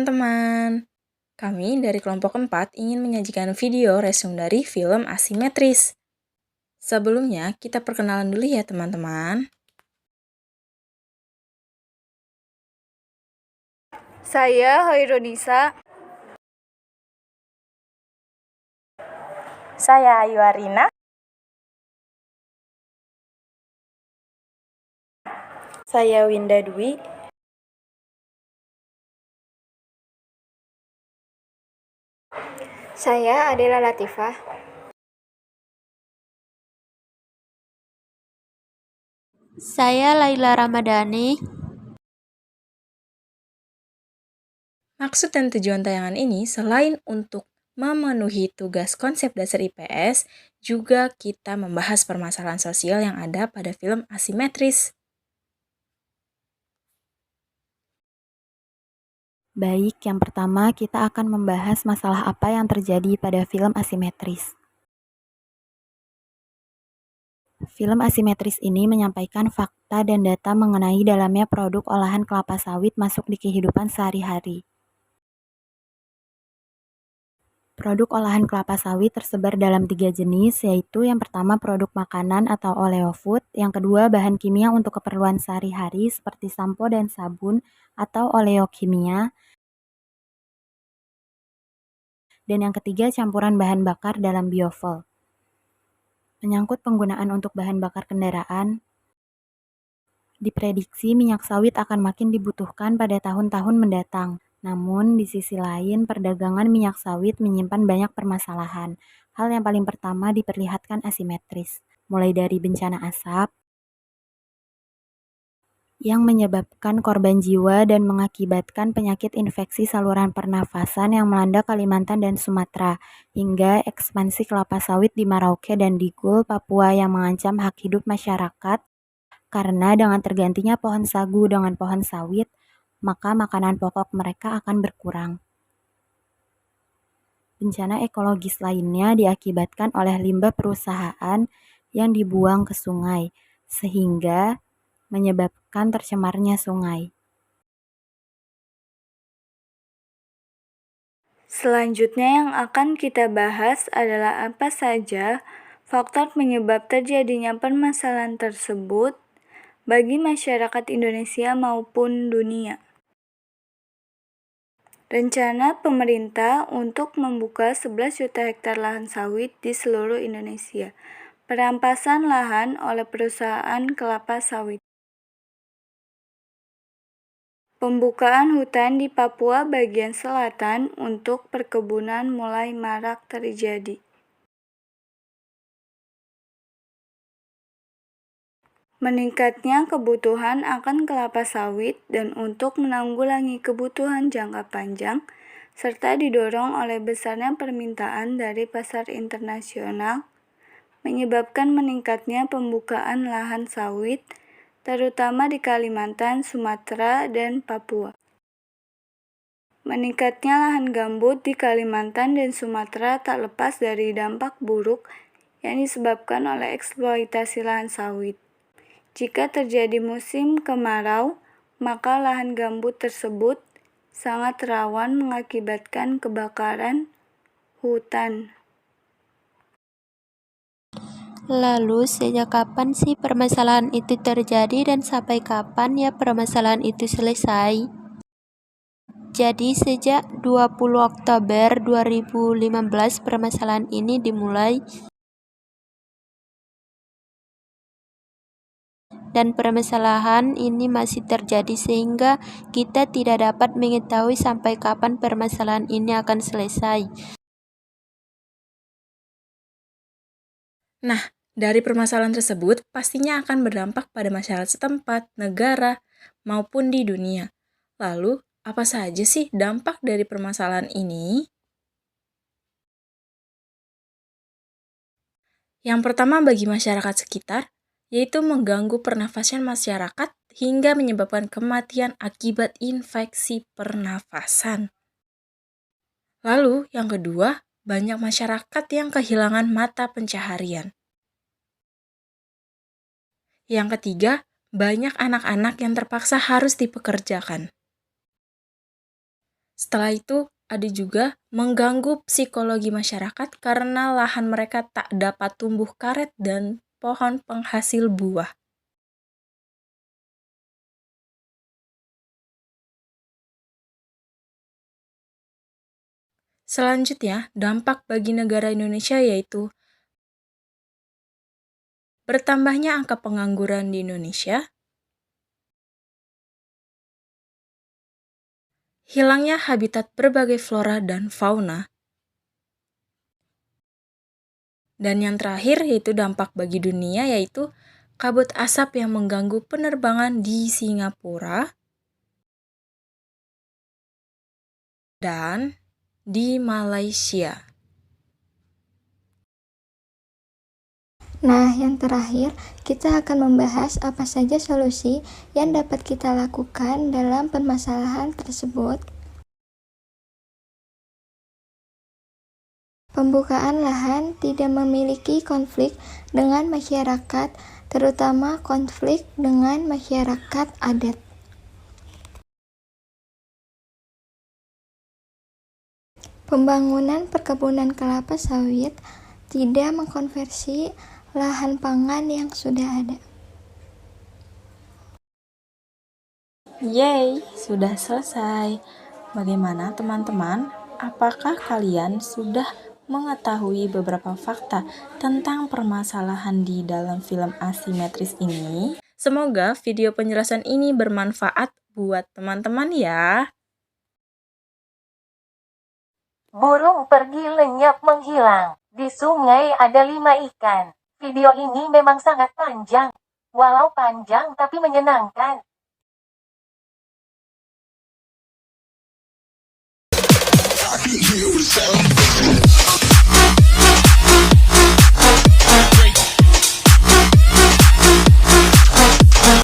teman-teman. Kami dari kelompok 4 ingin menyajikan video resume dari film Asimetris. Sebelumnya, kita perkenalan dulu ya teman-teman. Saya Hoironisa. Saya Ayu Arina. Saya Winda Dwi. Saya Adela Latifah. Saya Laila Ramadhani. Maksud dan tujuan tayangan ini selain untuk memenuhi tugas konsep dasar IPS, juga kita membahas permasalahan sosial yang ada pada film Asimetris. Baik, yang pertama kita akan membahas masalah apa yang terjadi pada film Asimetris. Film Asimetris ini menyampaikan fakta dan data mengenai dalamnya produk olahan kelapa sawit masuk di kehidupan sehari-hari. Produk olahan kelapa sawit tersebar dalam 3 jenis, yaitu yang pertama produk makanan atau oleofood, yang kedua bahan kimia untuk keperluan sehari-hari seperti sampo dan sabun atau oleokimia, dan yang ketiga campuran bahan bakar dalam biofuel. Menyangkut penggunaan untuk bahan bakar kendaraan, diprediksi minyak sawit akan makin dibutuhkan pada tahun-tahun mendatang. Namun, di sisi lain, perdagangan minyak sawit menyimpan banyak permasalahan. Hal yang paling pertama diperlihatkan asimetris, mulai dari bencana asap, yang menyebabkan korban jiwa dan mengakibatkan penyakit infeksi saluran pernafasan yang melanda Kalimantan dan Sumatera, hingga ekspansi kelapa sawit di Merauke dan di Gul, Papua yang mengancam hak hidup masyarakat, karena dengan tergantinya pohon sagu dengan pohon sawit, maka makanan pokok mereka akan berkurang. Bencana ekologis lainnya diakibatkan oleh limbah perusahaan yang dibuang ke sungai, sehingga menyebabkan tercemarnya sungai. Selanjutnya yang akan kita bahas adalah apa saja faktor penyebab terjadinya permasalahan tersebut bagi masyarakat Indonesia maupun dunia. Rencana pemerintah untuk membuka 11 juta hektar lahan sawit di seluruh Indonesia. Perampasan lahan oleh perusahaan kelapa sawit. Pembukaan hutan di Papua bagian selatan untuk perkebunan mulai marak terjadi. Meningkatnya kebutuhan akan kelapa sawit dan untuk menanggulangi kebutuhan jangka panjang, serta didorong oleh besarnya permintaan dari pasar internasional, menyebabkan meningkatnya pembukaan lahan sawit, terutama di Kalimantan, Sumatera, dan Papua. Meningkatnya lahan gambut di Kalimantan dan Sumatera tak lepas dari dampak buruk yang disebabkan oleh eksploitasi lahan sawit. Jika terjadi musim kemarau, maka lahan gambut tersebut sangat rawan mengakibatkan kebakaran hutan. Lalu, sejak kapan sih permasalahan itu terjadi dan sampai kapan ya permasalahan itu selesai? Jadi, sejak 20 Oktober 2015 permasalahan ini dimulai dan permasalahan ini masih terjadi sehingga kita tidak dapat mengetahui sampai kapan permasalahan ini akan selesai. Nah, dari permasalahan tersebut pastinya akan berdampak pada masyarakat setempat, negara, maupun di dunia. Lalu, apa saja sih dampak dari permasalahan ini? Yang pertama bagi masyarakat sekitar, yaitu mengganggu pernafasan masyarakat hingga menyebabkan kematian akibat infeksi pernafasan. Lalu, yang kedua, banyak masyarakat yang kehilangan mata pencaharian. Yang ketiga, banyak anak-anak yang terpaksa harus dipekerjakan. Setelah itu, ada juga mengganggu psikologi masyarakat karena lahan mereka tak dapat tumbuh karet dan pohon penghasil buah. Selanjutnya, dampak bagi negara Indonesia yaitu bertambahnya angka pengangguran di Indonesia, hilangnya habitat berbagai flora dan fauna, dan yang terakhir yaitu dampak bagi dunia yaitu kabut asap yang mengganggu penerbangan di Singapura dan di Malaysia. Nah, yang terakhir, kita akan membahas apa saja solusi yang dapat kita lakukan dalam permasalahan tersebut. Pembukaan lahan tidak memiliki konflik dengan masyarakat, terutama konflik dengan masyarakat adat. Pembangunan perkebunan kelapa sawit tidak mengkonversi lahan pangan yang sudah ada. Yeay, sudah selesai. Bagaimana teman-teman? Apakah kalian sudah mengetahui beberapa fakta tentang permasalahan di dalam film asimetris ini? Semoga video penjelasan ini bermanfaat buat teman-teman ya. Burung pergi lenyap menghilang. Di sungai ada 5 ikan. Video ini memang sangat panjang. Walau panjang tapi menyenangkan. I can hear the sound.